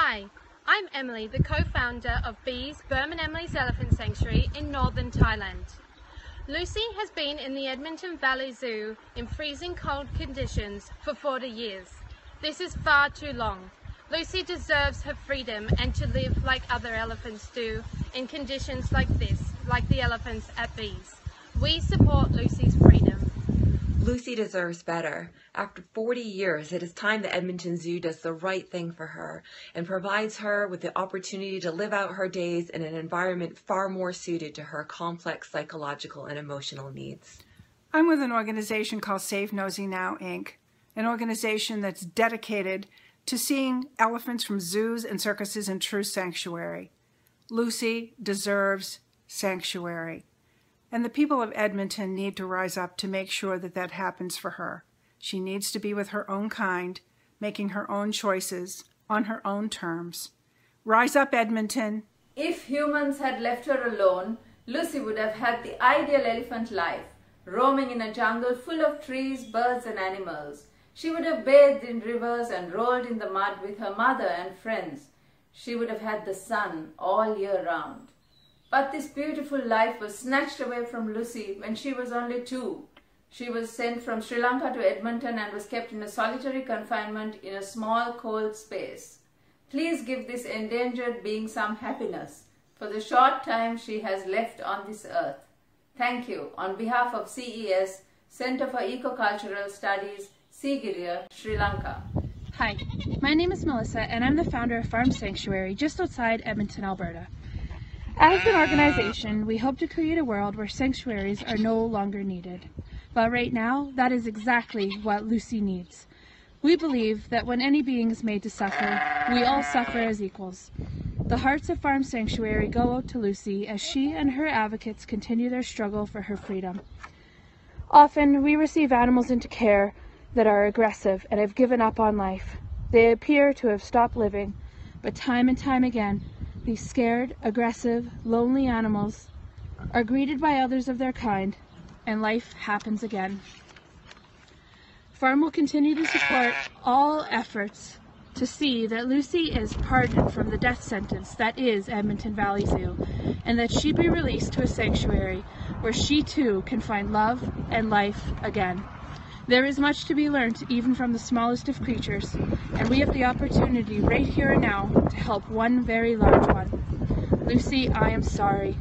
Hi, I'm Emily, the co-founder of Bees Burman Emily's Elephant Sanctuary in northern Thailand. Lucy has been in the Edmonton Valley Zoo in freezing cold conditions for 40 years. This is far too long. Lucy deserves her freedom and to live like other elephants do in conditions like this, like the elephants at Bees. We support Lucy's freedom. Lucy deserves better. After 40 years, it is time the Edmonton Zoo does the right thing for her and provides her with the opportunity to live out her days in an environment far more suited to her complex psychological and emotional needs. I'm with an organization called Save Nosy Now, Inc., an organization that's dedicated to seeing elephants from zoos and circuses in true sanctuary. Lucy deserves sanctuary. And the people of Edmonton need to rise up to make sure that that happens for her. She needs to be with her own kind, making her own choices on her own terms. Rise up, Edmonton. If humans had left her alone, Lucy would have had the ideal elephant life, roaming in a jungle full of trees, birds and animals. She would have bathed in rivers and rolled in the mud with her mother and friends. She would have had the sun all year round. But this beautiful life was snatched away from Lucy when she was only 2. She was sent from Sri Lanka to Edmonton and was kept in a solitary confinement in a small, cold space. Please give this endangered being some happiness for the short time she has left on this earth. Thank you. On behalf of CES, Centre for Ecocultural Studies, Sigiriya, Sri Lanka. Hi, my name is Melissa and I'm the founder of Farm Sanctuary just outside Edmonton, Alberta. As an organization, we hope to create a world where sanctuaries are no longer needed. But right now, that is exactly what Lucy needs. We believe that when any being is made to suffer, we all suffer as equals. The hearts of Farm Sanctuary go out to Lucy as she and her advocates continue their struggle for her freedom. Often, we receive animals into care that are aggressive and have given up on life. They appear to have stopped living, but time and time again, these scared, aggressive, lonely animals are greeted by others of their kind, and life happens again. Farm will continue to support all efforts to see that Lucy is pardoned from the death sentence that is Edmonton Valley Zoo, and that she be released to a sanctuary where she too can find love and life again. There is much to be learned even from the smallest of creatures, and we have the opportunity right here and now to help one very large one. Lucy, I am sorry.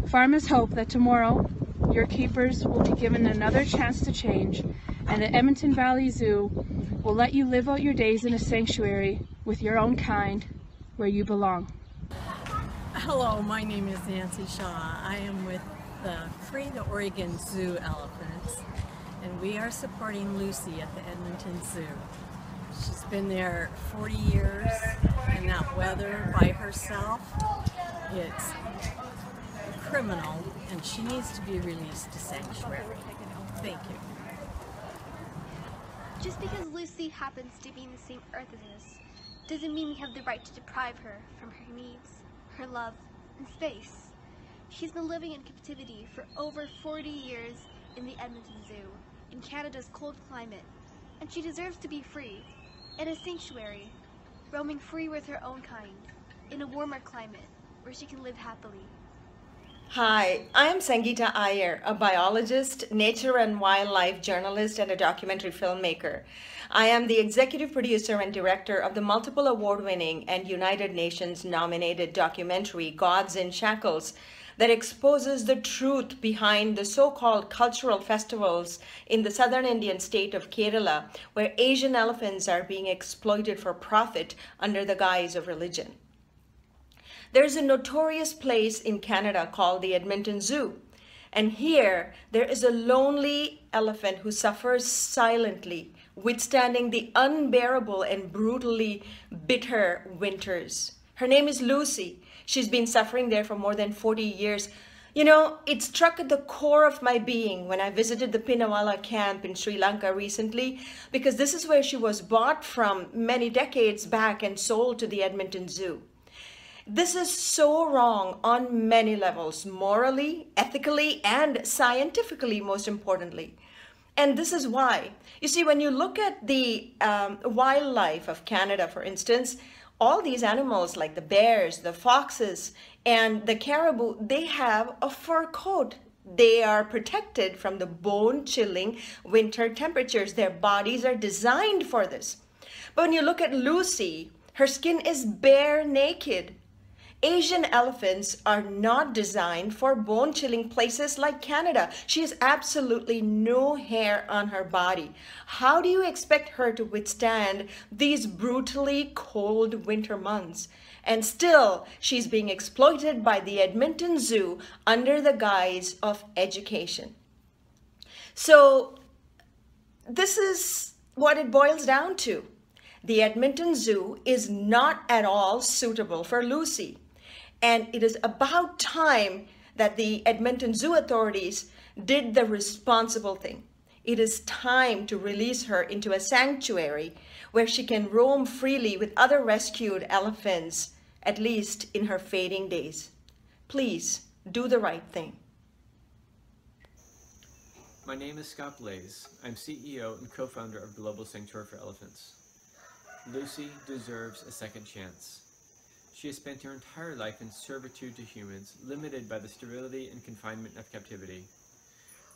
Farmers hope that tomorrow your keepers will be given another chance to change, and the Edmonton Valley Zoo will let you live out your days in a sanctuary with your own kind where you belong. Hello, my name is Nancy Shaw. I am with the Free the Oregon Zoo Elephants, and we are supporting Lucy at the Edmonton Zoo. She's been there 40 years in that weather by herself. It's criminal, and she needs to be released to sanctuary. Thank you. Just because Lucy happens to be in the same earth as us, doesn't mean we have the right to deprive her from her needs, her love, and space. She's been living in captivity for over 40 years in the Edmonton Zoo, in Canada's cold climate, and she deserves to be free, in a sanctuary, roaming free with her own kind, in a warmer climate, where she can live happily. Hi, I am Sangeeta Iyer, a biologist, nature and wildlife journalist, and a documentary filmmaker. I am the executive producer and director of the multiple award-winning and United Nations nominated documentary Gods in Shackles that exposes the truth behind the so-called cultural festivals in the southern Indian state of Kerala, where Asian elephants are being exploited for profit under the guise of religion. There is a notorious place in Canada called the Edmonton Zoo. And here, there is a lonely elephant who suffers silently, withstanding the unbearable and brutally bitter winters. Her name is Lucy. She's been suffering there for more than 40 years. You know, it struck at the core of my being when I visited the Pinawala camp in Sri Lanka recently, because this is where she was bought from many decades back and sold to the Edmonton Zoo. This is so wrong on many levels, morally, ethically, and scientifically, most importantly. And this is why. You see, when you look at the wildlife of Canada, for instance, All these animals like the bears, the foxes, and the caribou, they have a fur coat. They are protected from the bone-chilling winter temperatures. Their bodies are designed for this. But when you look at Lucy, her skin is bare naked. Asian elephants are not designed for bone-chilling places like Canada. She has absolutely no hair on her body. How do you expect her to withstand these brutally cold winter months? And still, she's being exploited by the Edmonton Zoo under the guise of education. So this is what it boils down to. The Edmonton Zoo is not at all suitable for Lucy. And it is about time that the Edmonton Zoo authorities did the responsible thing. It is time to release her into a sanctuary where she can roam freely with other rescued elephants, at least in her fading days. Please do the right thing. My name is Scott Blaze. I'm CEO and co-founder of Global Sanctuary for Elephants. Lucy deserves a second chance. She has spent her entire life in servitude to humans, limited by the sterility and confinement of captivity.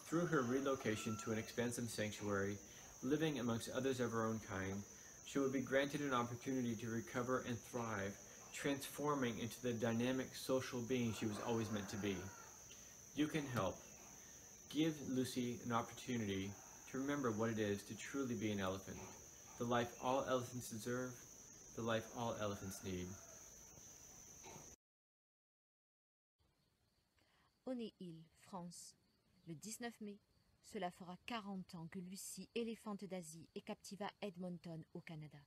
Through her relocation to an expansive sanctuary, living amongst others of her own kind, she will be granted an opportunity to recover and thrive, transforming into the dynamic social being she was always meant to be. You can help. Give Lucy an opportunity to remember what it is to truly be an elephant, the life all elephants deserve, the life all elephants need. Honnay-Hill, France. Le 19 mai, cela fera 40 ans que Lucy, éléphante d'Asie, est captive à Edmonton, au Canada.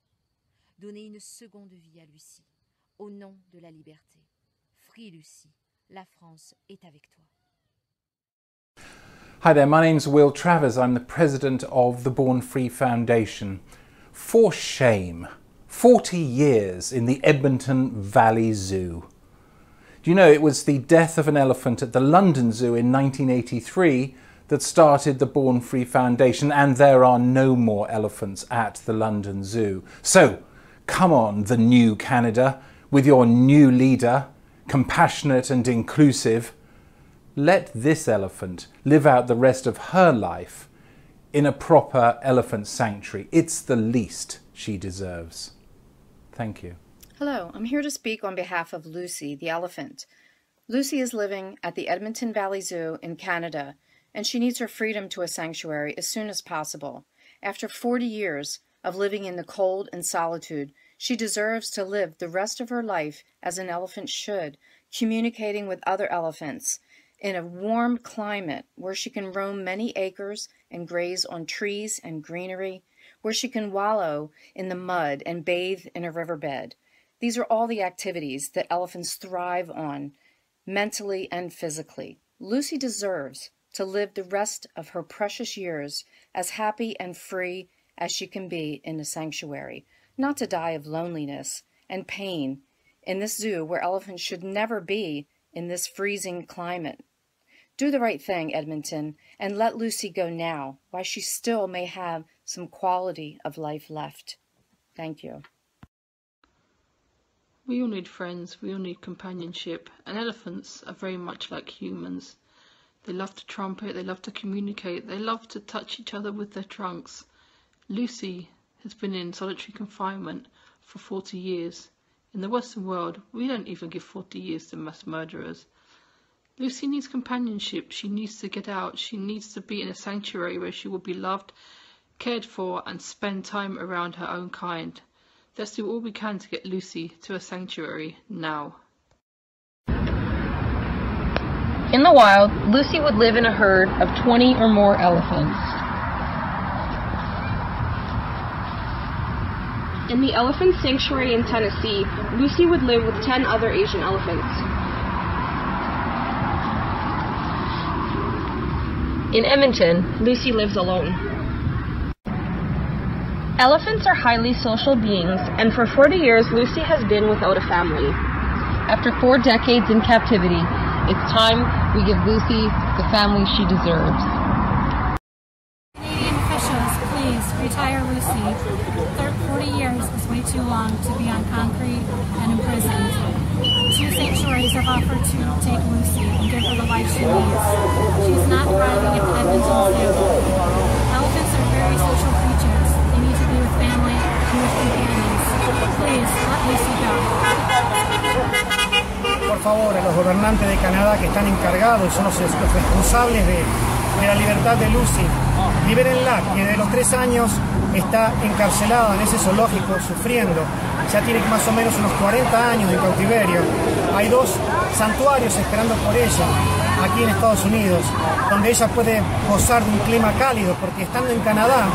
Donnez une seconde vie à Lucy, au nom de la liberté. Free Lucy, la France est avec toi. Hi there, my name's Will Travers. I'm the president of the Born Free Foundation. For shame, 40 years in the Edmonton Valley Zoo. Do you know it was the death of an elephant at the London Zoo in 1983 that started the Born Free Foundation, and there are no more elephants at the London Zoo. So, come on, the new Canada, with your new leader, compassionate and inclusive. Let this elephant live out the rest of her life in a proper elephant sanctuary. It's the least she deserves. Thank you. Hello, I'm here to speak on behalf of Lucy, the elephant. Lucy is living at the Edmonton Valley Zoo in Canada, and she needs her freedom to a sanctuary as soon as possible. After 40 years of living in the cold and solitude, she deserves to live the rest of her life as an elephant should, communicating with other elephants in a warm climate where she can roam many acres and graze on trees and greenery, where she can wallow in the mud and bathe in a riverbed. These are all the activities that elephants thrive on, mentally and physically. Lucy deserves to live the rest of her precious years as happy and free as she can be in a sanctuary, not to die of loneliness and pain in this zoo where elephants should never be in this freezing climate. Do the right thing, Edmonton, and let Lucy go now, while she still may have some quality of life left. Thank you. We all need friends, we all need companionship, and elephants are very much like humans. They love to trumpet, they love to communicate, they love to touch each other with their trunks. Lucy has been in solitary confinement for 40 years. In the Western world, we don't even give 40 years to mass murderers. Lucy needs companionship, she needs to get out, she needs to be in a sanctuary where she will be loved, cared for, and spend time around her own kind. Let's do all we can to get Lucy to a sanctuary now. In the wild, Lucy would live in a herd of 20 or more elephants. In the elephant sanctuary in Tennessee, Lucy would live with 10 other Asian elephants. In Edmonton, Lucy lives alone. Elephants are highly social beings, and for 40 years Lucy has been without a family. After 4 decades in captivity, it's time we give Lucy the family she deserves. Canadian officials, please retire Lucy. 40 years was way too long to be on concrete and imprisoned. 2 sanctuaries have offered to take Lucy and give her the life she needs. She is not thriving at the Edmonton Zoo. Elephants are very social creatures. They need to be with family and with companions. Please, let Lucy go. Por favor, a los gobernantes de Canadá que están encargados, son los responsables de la libertad de Lucy, libérenla, que de los 3 años está encarcelada en ese zoológico sufriendo. Ya tiene más o menos unos 40 años en cautiverio. Hay 2 santuarios esperando por ella aquí en Estados Unidos, donde ella puede gozar de un clima cálido, porque estando en Canadá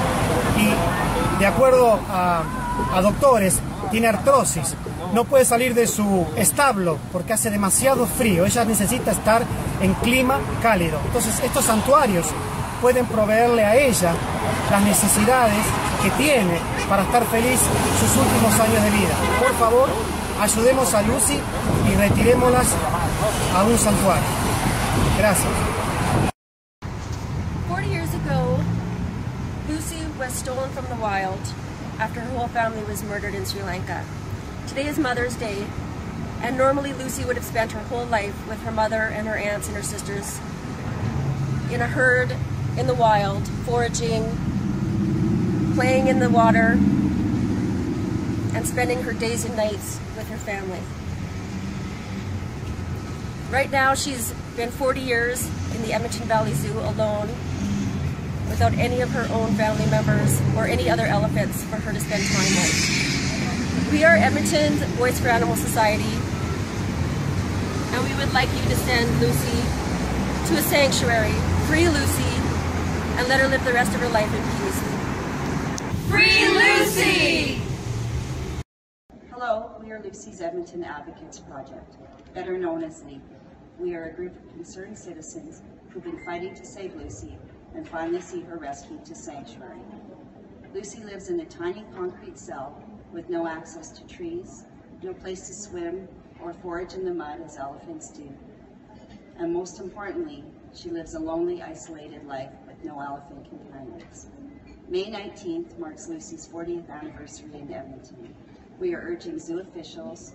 y de acuerdo a doctores tiene artrosis, no puede salir de su establo porque hace demasiado frío. Ella necesita estar en clima cálido. Entonces estos santuarios pueden proveerle a ella las necesidades que tiene para estar feliz sus últimos años de vida. Por favor, ayudemos a Lucy y retirémoslas a un santuario. Gracias. 40 years ago, Lucy was stolen from the wild after her whole family was murdered in Sri Lanka. Today is Mother's Day, and normally Lucy would have spent her whole life with her mother and her aunts and her sisters in a herd in the wild, foraging, playing in the water, and spending her days and nights with her family. Right now she's been 40 years in the Edmonton Valley Zoo alone, without any of her own family members or any other elephants for her to spend time with. We are Edmonton's Voice for Animal Society, and we would like you to send Lucy to a sanctuary, free Lucy, and let her live the rest of her life in peace. Free Lucy! Hello, we are Lucy's Edmonton Advocates Project, better known as LEAP. We are a group of concerned citizens who've been fighting to save Lucy and finally see her rescued to sanctuary. Lucy lives in a tiny concrete cell with no access to trees, no place to swim or forage in the mud as elephants do. And most importantly, she lives a lonely, isolated life with no elephant companions. May 19th marks Lucy's 40th anniversary in Edmonton. We are urging zoo officials,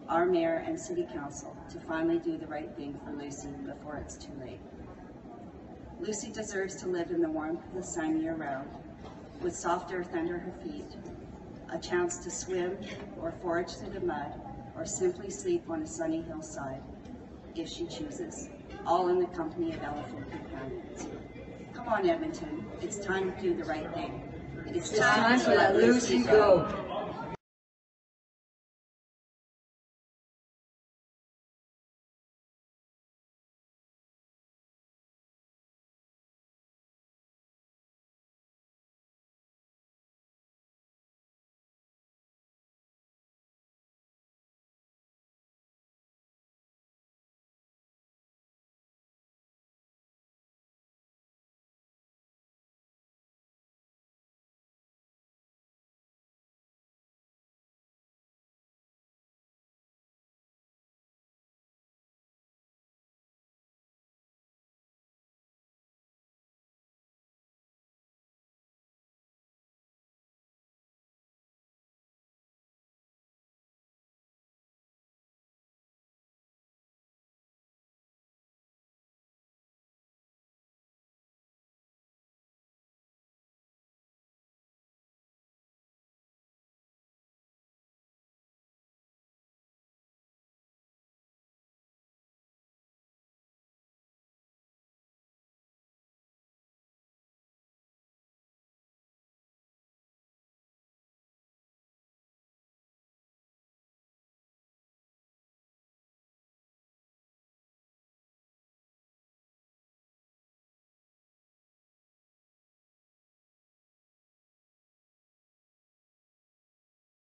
our mayor and city council to finally do the right thing for Lucy before it's too late. Lucy deserves to live in the warmth of the sun year-round, with soft earth under her feet, a chance to swim or forage through the mud, or simply sleep on a sunny hillside, if she chooses, all in the company of elephant companions. Come on, Edmonton, it's time to do the right thing. It's time to let Lucy go.